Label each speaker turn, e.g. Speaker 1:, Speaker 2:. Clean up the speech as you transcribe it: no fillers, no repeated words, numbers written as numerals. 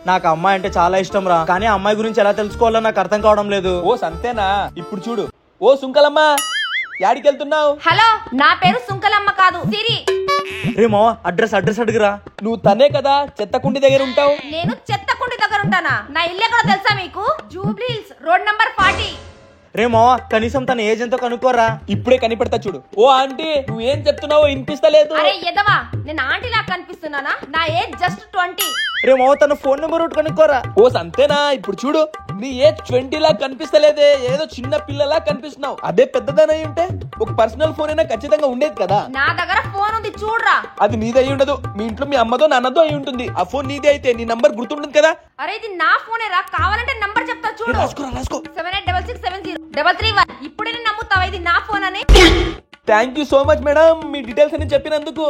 Speaker 1: నాకు అమ్మాయి అంటే చాలా ఇష్టం రా, కానీ అమ్మాయి గురించి ఎలా తెలుసుకోవాలో నాకు అర్థం కావడం లేదు.
Speaker 2: ఓ సంతేనా? ఇప్పుడు చూడు. ఓ సుంకలమ్మ, యాడికి వెళ్తున్నావు?
Speaker 3: హలో, నా పేరు సుంకలమ్మ కాదు, సిరి.
Speaker 1: రే మావ, అడ్రస్ అడుగురా.
Speaker 2: నువ్వు తనే కదా చెత్తకుండి దగ్గర ఉంటావు.
Speaker 3: నేను చెత్తకుండి దగ్గర ఉంటానా? నా ఇల్లు ఎక్కడో తెలుసా మీకు? Jubilee hills, road number 40.
Speaker 1: రే మావ, కనీసం తన ఏజ్ ఎంతో కనుక్కోరా.
Speaker 2: ఇప్పుడే కనిపెడతా చూడు. ఓ ఆంటీ, నువ్వేం చెప్తున్నావో వినిపిస్తలేదు.
Speaker 3: అరే ఎదవా, నేను ఆంటీ లా కనిపిస్తున్నానా? నా ఏజ్ జస్ట్ 20.
Speaker 1: రే మావ, తన ఫోన్ నెంబర్ ఒకటి కనుక్కోరా.
Speaker 2: ఓ సంతేనా? ఇప్పుడు చూడు, నీ ఏజ్ 20 లా కనిపిస్తలేదే, ఏదో చిన్న పిల్లలా కనిపిస్తున్నావు. అదే పెద్దదనై ఉంటే ఒక పర్సనల్ ఫోన్ అయినా ఖచ్చితంగా ఉండేది కదా.
Speaker 3: నా దగ్గర ఫోన్ ఉంది, చూడరా.
Speaker 2: అది నీదే అయి ఉండదు, మీ ఇంట్లో మీ అమ్మదో నాన్నదో అయి ఉంటుంది. ఆ ఫోన్ నీదే అయితే నీ నంబర్ గుర్తుంటుంది కదా.
Speaker 3: అరే ఇది నా ఫోనే రా, కావాలంటే నంబర్ చెప్తా చూడు.
Speaker 2: రాసుకో.
Speaker 3: 7866703331. ఇప్పుడే నేను నమ్ముతావా ఇది నా ఫోన్ అని?
Speaker 2: Thank you so much madam, me details అని చెప్పినందుకు.